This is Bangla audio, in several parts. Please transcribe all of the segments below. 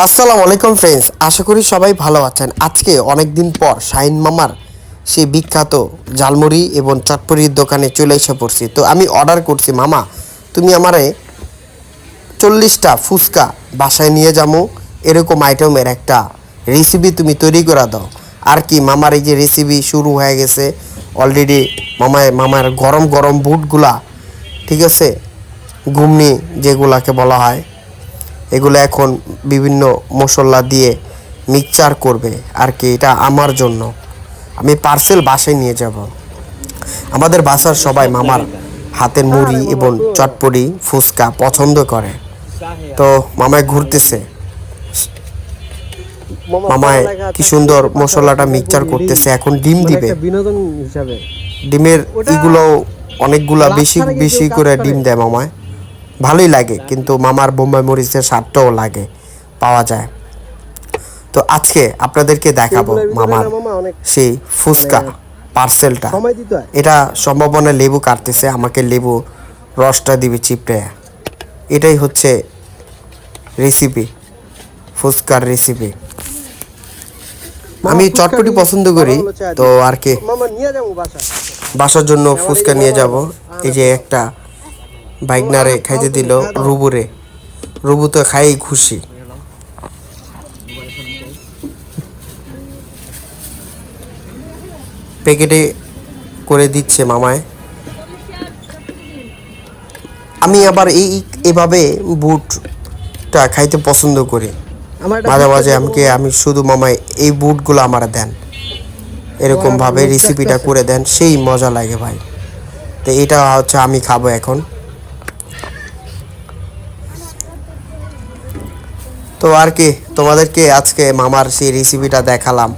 আসসালামু আলাইকুম ফ্রেন্ডস, আশা করি সবাই ভালো আছেন। আজকে অনেক দিন পর শাহিন মামার সেই বিখ্যাত ঝালমুড়ি এবং চটপটির দোকানে চলে এসে পড়ছি। তো আমি অর্ডার করছি, মামা তুমি আমারে 40টা ফুচকা বাসায় নিয়ে যাবো, এরকম আইটেমের একটা রেসিপি তুমি তৈরি করে দাও। আর কি মামার এই যে রেসিপি শুরু হয়ে গেছে অলরেডি। মামার গরম গরম বুটগুলা, ঠিক আছে, ঘুমনি যেগুলাকে বলা হয়, এগুলো এখন বিভিন্ন মশলা দিয়ে মিক্সচার করবে আর কি। এটা আমার জন্য, আমি পার্সেল বাসায় নিয়ে যাব। আমাদের বাসার সবাই মামার হাতের মুড়ি এবং চটপটি ফুচকা পছন্দ করে। তো মামায় ঘুরতেছে, মামায় কি সুন্দর মশলাটা মিক্সচার করতেছে। এখন ডিম দিবে, বিনোদন হিসাবে ডিমের এগুলো অনেকগুলা বেশি বেশি করে ডিম দেয় মামায়, ভালোই লাগে। কিন্তু মামার বোম্বাই মরিচের স্বাদটাও লাগে, পাওয়া যায়। তো আজকে আপনাদেরকে দেখাবো মামার সেই ফুচকা পার্সেলটা। এটা সম্ভাবনা লেবু কাটতেছে, আমাকে লেবু রসটা দিবে চিপড়ে। এটাই হচ্ছে রেসিপি, ফুচকার রেসিপি। আমি চটপটি পছন্দ করি, তো আর কি বাসার জন্য ফুচকা নিয়ে যাব। এই যে একটা বাইকনারে খাইতে দিল, রুবু তো খাই খুশি। প্যাকেটে করে দিচ্ছে মামায়। আমি আবার এইভাবে বুটটা খাইতে পছন্দ করি। মাঝে মাঝে আমি শুধু মামায় এই বুটগুলো আমার দেন, এরকমভাবে রেসিপিটা করে দেন, সেই মজা লাগে ভাই। তো এটা হচ্ছে আমি খাবো এখন। তো আর কি তোমাদেরকে আজকে মামার সেই রেসিপিটা দেখালাম।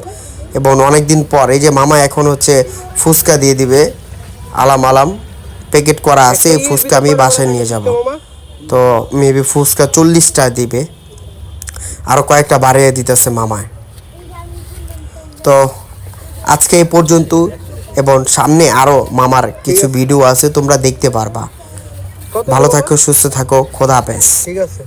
এবং অনেক দিন পর এই যে মামা এখন হচ্ছে ফুচকা দিয়ে দিবে, আলাম আলাম প্যাকেট করা আছে। এই ফুচকা আমি বাসায় নিয়ে যাব। তো মেবি ফুচকা 40টা দিবে, আরও কয়েকটা বাড়িয়ে দিতেছে মামায়। তো আজকে এই পর্যন্ত, এবং সামনে আরও মামার কিছু ভিডিও আছে, তোমরা দেখতে পারবা। ভালো থাকো, সুস্থ থাকো, খোদা হাফেজ। ঠিক আছে।